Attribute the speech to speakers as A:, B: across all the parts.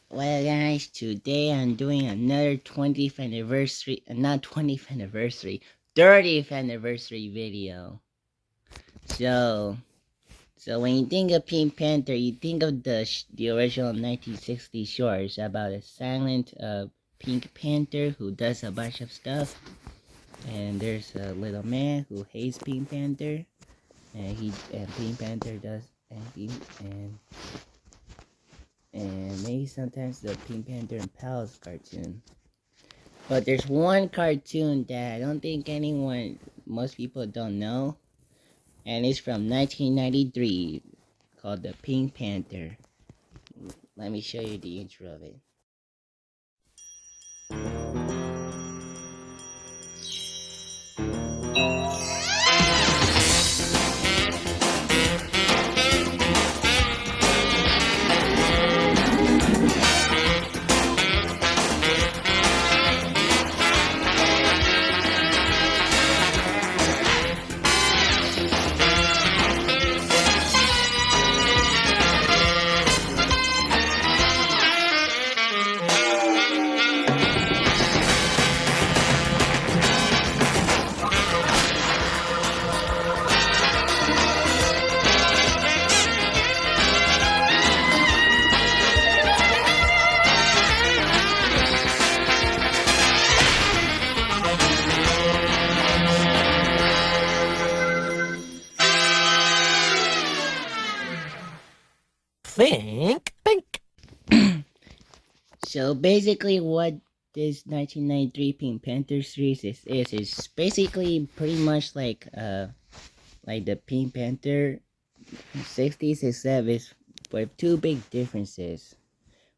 A: Well, guys, today I'm doing another 20th anniversary, not 20th anniversary, 30th anniversary video. So, so when you think of Pink Panther, you think of the original 1960s shorts about a silent Pink Panther who does a bunch of stuff, and there's a little man who hates Pink Panther, and Pink Panther does and maybe sometimes the Pink Panther and Pals cartoon. But there's one cartoon that I don't think most people don't know, and it's from 1993, called the Pink Panther. Let me show you the intro of it.
B: Think pink.
A: So basically, what this 1993 Pink Panther series is basically pretty much like the Pink Panther 60s except it's with two big differences.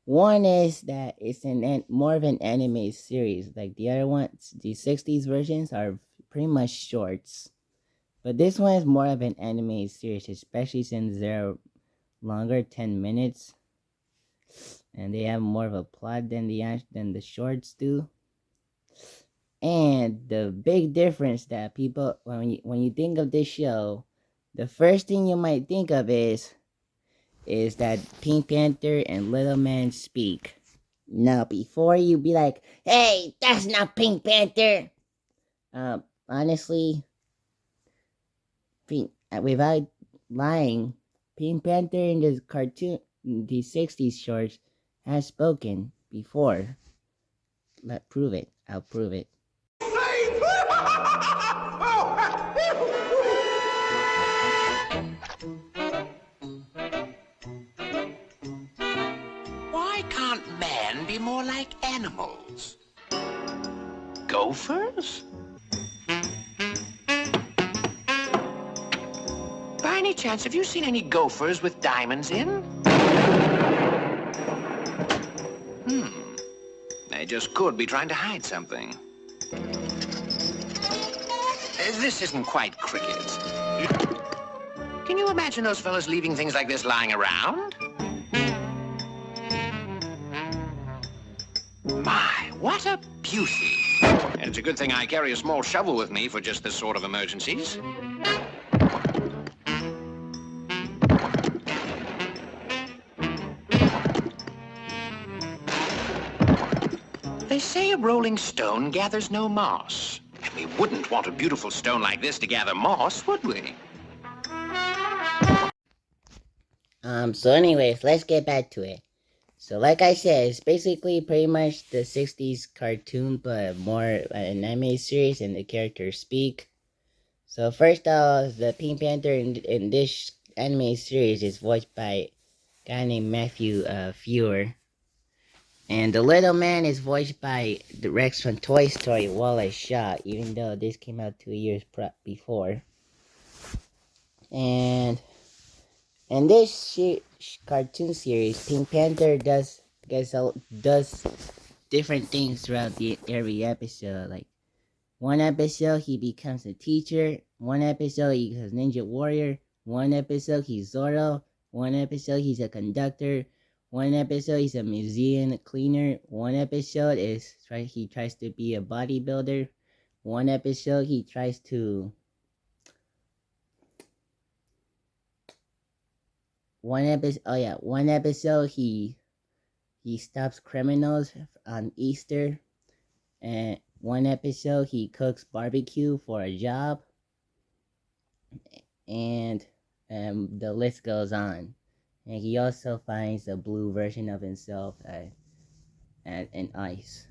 A: One is that it's more of an anime series. Like the other ones, the 60s versions are pretty much shorts. But this one is more of an anime series, especially since they're longer, 10 minutes, and they have more of a plot than the shorts do. And the big difference that people when you think of this show, the first thing you might think of is that Pink Panther and Little Man speak. Now, before you be like, "Hey, that's not Pink Panther," honestly, without lying, Pink Panther in the cartoon, the '60s shorts, has spoken before. Prove it. I'll prove it.
C: Why can't man be more like animals? Gophers? By any chance, have you seen any gophers with diamonds in? They just could be trying to hide something. This isn't quite cricket. Can you imagine those fellas leaving things like this lying around? My, what a beauty. And it's a good thing I carry a small shovel with me for just this sort of emergencies. They say a rolling stone gathers no moss. And we wouldn't want a beautiful stone like this to gather moss, would we?
A: So anyways, let's get back to it. So like I said, it's basically pretty much the 60s cartoon, but more an anime series and the characters speak. So first off, the Pink Panther in this anime series is voiced by a guy named Matthew Fewer. And the little man is voiced by the Rex from Toy Story, Wallace Shaw, even though this came out 2 years before. And in this cartoon series, Pink Panther does different things throughout every episode. Like one episode he becomes a teacher, one episode he becomes Ninja Warrior, one episode he's Zoro, one episode he's a conductor, one episode he's a museum cleaner, one episode he tries to be a bodybuilder, one episode he tries to one episode he he stops criminals on Easter, and one episode he cooks barbecue for a job, and the list goes on. And he also finds a blue version of himself in ice.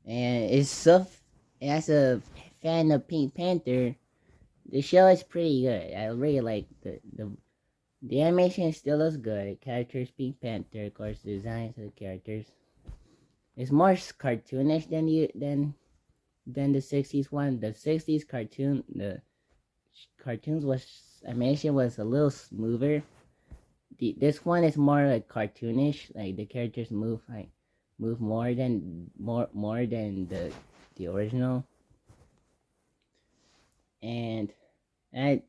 A: And as a fan of Pink Panther, the show is pretty good. I really like the animation still looks good. The characters, Pink Panther, of course, the designs of the characters. It's more cartoonish than the '60s one. The '60s the cartoons was animation was a little smoother. This one is more like cartoonish. Like the characters move more than the original. And and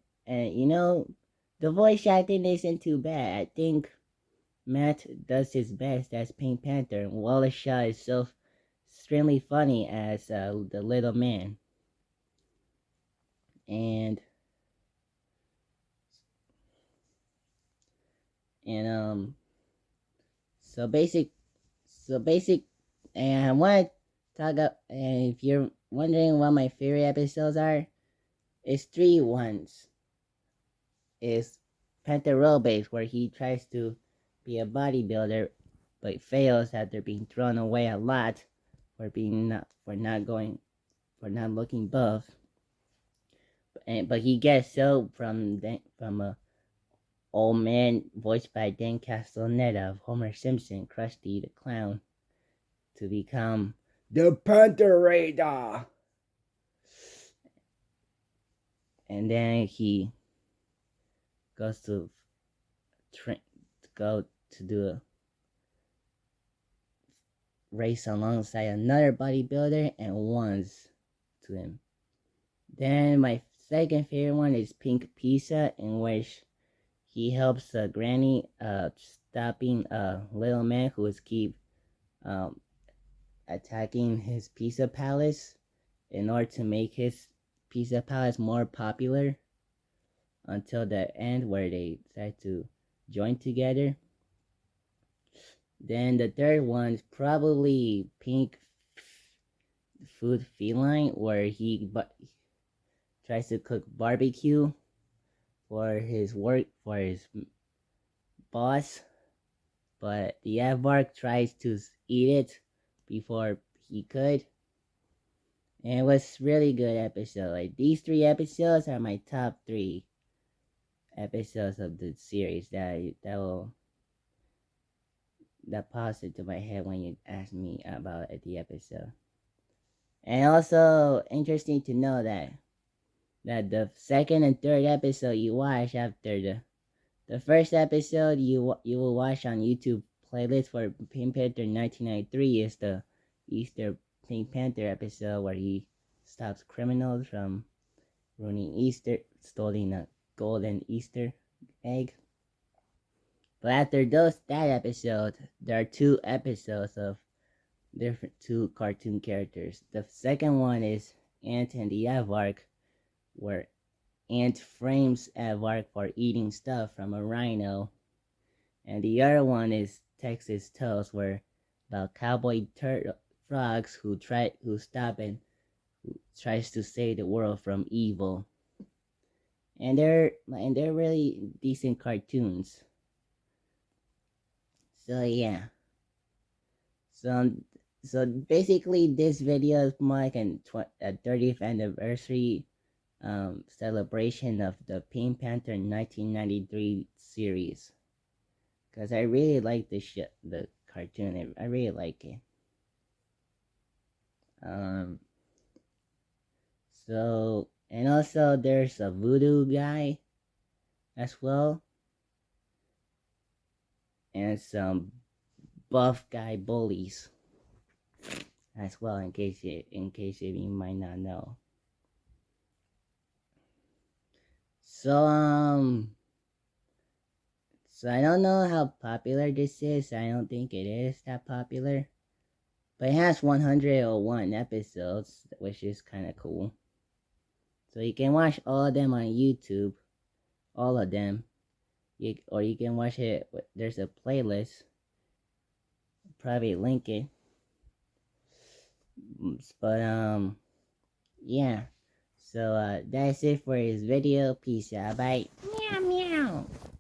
A: the voice acting isn't too bad. I think Matt does his best as Pink Panther, and Wallace Shaw is so extremely funny as the little man. And and so basic so basic and I want to talk up. And if you're wondering what my favorite episodes are, it's three ones. Is Panther Base, where he tries to be a bodybuilder but fails after being thrown away a lot for not looking buff. But he gets help from a old man voiced by Dan Castellaneta of Homer Simpson, Krusty the Clown, to become the Panther Raider. And then he goes to go to do a race alongside another bodybuilder and wins to him. Then my second favorite one is Pink Pizza, in which he helps a granny stopping a little man who is keep attacking his pizza palace in order to make his pizza palace more popular until the end where they decide to join together. Then the third one is probably Pink Food Feline, where he tries to cook barbecue for his boss, but the Aardvark tries to eat it before he could. And it was really good episode. Like these three episodes are my top three episodes of the series that popped into my head when you asked me about the episode. And also interesting to know that the second and third episode you watch after the first episode you will watch on YouTube playlist for Pink Panther 1993 is the Easter Pink Panther episode where he stops criminals from ruining Easter, stealing a golden Easter egg. But after that episode, there are two episodes of different two cartoon characters. The second one is Ant and the Aardvark, where Ant frames Aardvark for eating stuff from a rhino. And the other one is Texas Toast, where about cowboy frogs who stop and who tries to save the world from evil. And they're really decent cartoons. So yeah. So basically, this video is more like a 30th anniversary celebration of the Pink Panther 1993 series. Because I really like the cartoon. I really like it. So, and also there's a voodoo guy as well. And some buff guy bullies as well, in case you might not know. So I don't know how popular this is. I don't think it is that popular. But it has 101 episodes, which is kind of cool. So you can watch all of them on YouTube. All of them. or you can watch it. There's a playlist, private link it. But yeah. So that's it for this video. Peace out. Bye. Meow meow.